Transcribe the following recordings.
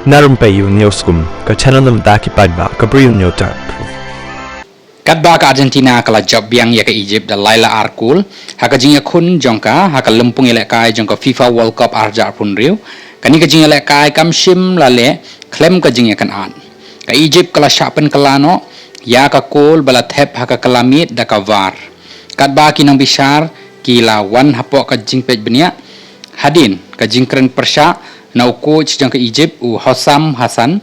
Narum payu neoskum ka channel nam daki padba ka briu neotar. Kadba ka Argentina kala job biang ya ke Egypt da Laila Arkul haka jinga kun jongka haka lempung elek kai jongka FIFA World Cup arja pun riu kani ka jinga elek kai kam shim lale klem ka jinga kan an ka Egypt kala shapen kala no ya ka kol bala thep haka kalamit da ka var kadba ki nang bishar kila wan hapo ka jingpej benia hadin ka jingkren persha na coach jangka Egypt u Hossam Hassan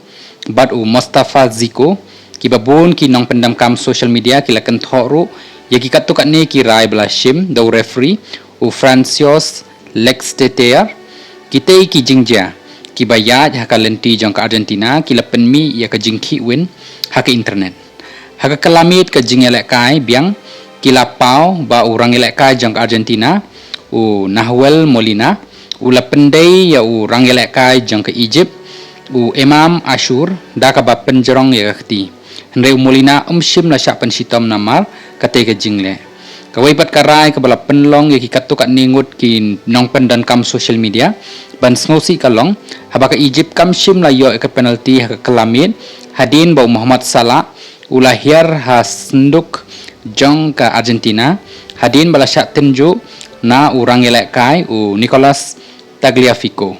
bad u Mustafa Ziko ki babon ki nong pendam kam social media ki lakan thoru ya ki katu kat ne ki rai blashim do referee u Francios Lexteter ki tei ki jingja ki bayat haka lenti jangka Argentina ki lapen mi ya ka jingki win haka internet haka kalamit ka jingelek kai biang ki lapau ba urang elek kai jangka Argentina u Nahuel Molina ula pendai ya u rangelek kai jangka Egypt u Imam Ashur da ka ba penjerong ya khti Henry Molina shim la sya pensitom namar kate ka jingle ka waipat karai ka bala penlong ya ki katu kat ningut ki nong pendan kam social media ban sngosi kalong haba ka Egypt kam shim la yo ka penalty ha ka kalamit hadin ba Muhammad Salah ula hiar ha senduk jangka Argentina hadin bala sya tenju na u rangelek kai u Nicolas Tagliafico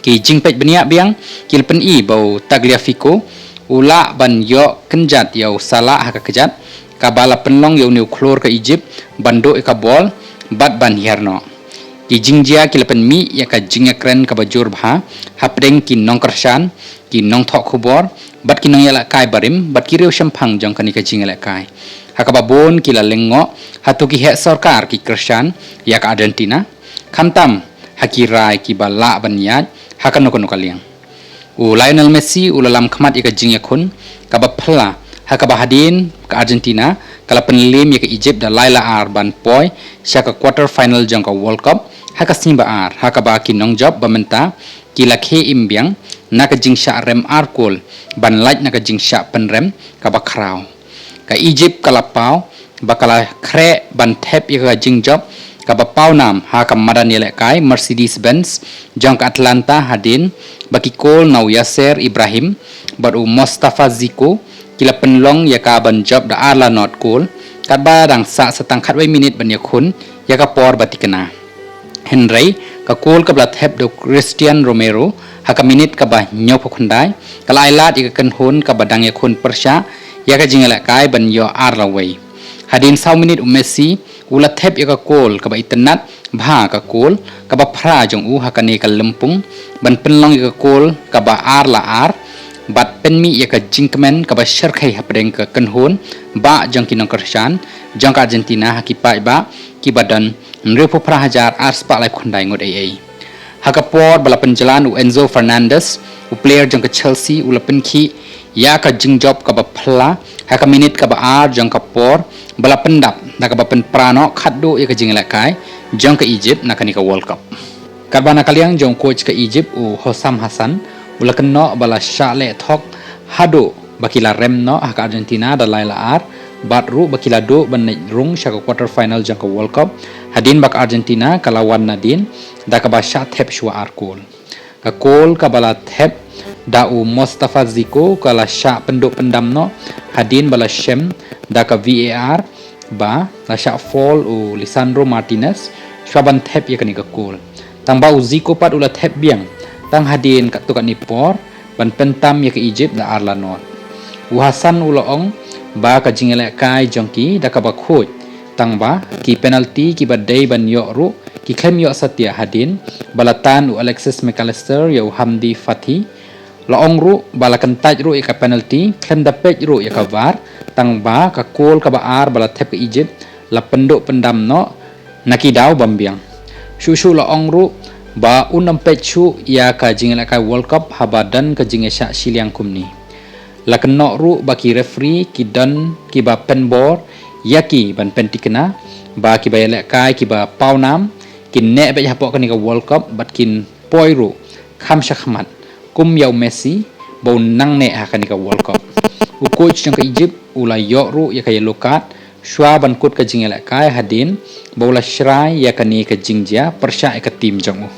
ki jingpej beniak biang kilpen i bau Tagliafico ula ban yo kenjat yau Salah haka kejat kabala penlong yau new klor ke Egypt bando ka bol bat ban hierno ki jingjia kilpen mi ya ka jingya kren ka bajur bha hapdeng ki nong kersan ki nong thok khubor bat ki nong yala kai barim bat ki reu shampang jong kani ka jingela kai haka babon kila lengo hatu ki he sarkar ki kersan ya ka Argentina khamtam hakirai ki bala banyat hakan no kaliang u Lionel Messi ulalam khmat ika jingya khun ka bapla haka bahadin ka Argentina kala penlim ya ka Egypt da Laila Ar ban poi sya ka quarter final jang ka World Cup haka simba ar haka ba ki nong job bamenta ki lakhe imbiang na ka jingsha rem arkol ban laj na ka jingsha penrem ka bakrau ka Egypt kala pau bakala kre ban thep ya ka jing job ka pau nam ha ka madan yelek kai Mercedes Benz jang ka Atlanta hadin baki kol nau Yasser Ibrahim baru Mustafa Ziko kila penlong ya ka ban job da arla not kol kat barang sa setang khat wai minit ban ya khun ya ka por batikena Henry ka kol ka blat heb do Christian Romero ha ka minit ka ba nyop khundai kala ailat ika kan hun ka badang ya khun persha ya ka jingala kai ban yo arla wai hadin sau minit Messi ula thep ya ka kol ka ba itnat bha ka kol ka ba phra jong u ha ka ne ka lempung ban penlong ya ka kol ka ba ar la ar bat penmi ya ka jingkmen ka ba sherkhai hapdeng ka kanhon ba jong kinong kersan jong ka Argentina ha ki pai ba ki badan nrepo phra hajar ar spa lai khundai ngot ai ha ka por bala penjalan u Enzo Fernandez u player jong ka Chelsea ula penki ya ka jingjob ka ba phla ha ka minute ka ba ar jong ka por bala pendap na ka ba pen prano khaddo ya ka jingla kai jong ka Egypt na kani ka World Cup karbana kaliang jong coach ka Egypt u Hossam Hassan ula kenno bala shale thok hado bakila remno ha ka Argentina da Laila Ar batru bakila do ban rung sha ka quarter final jong ka World Cup hadin bak Argentina kalawan nadin da ka ba sha thep shwa ar kol ka bala thep da u Mustafa Ziko kala sya penduk pendam no hadin bala shem da ka VAR ba la sya fall u Lisandro Martinez swaban thep ya kani ka kol tang ba u Ziko pat ula thep biang tang hadin ka tukan ni por ban pentam ya ka Egypt da arla not u Hasan ula ong ba ka jingela kai jongki da ka ba khoj tang ba ki penalty ki ba dei ban yo ru ki khem yo satya hadin balatan u Alexis McAllister ya u Hamdi Fathi laong ru balakan taj ru ika penalty khem da pej ru ya ka var tang ba ka kol ka ba ar bala thep ka Egypt la penduk pendam no nakidau bambiang shu laong ru ba unam pej chu ya ka jingela kai World Cup habadan ka jingesha siliang kumni la kenno ru baki referee ki dan ki ba penbor yaki ban pentikena ba ki ba yelek kai ki ba paunam kin ne be hapo ka ni ka World Cup bat kin poiru kham shakhmat kum yau Messi bau nang ne akan ka World Cup u coach jang ka Egypt ula yo ru ya ka yellow card shwa ban kut ka jingela kai hadin bau la shrai ya ka ni ka jingjia persha ka tim jang u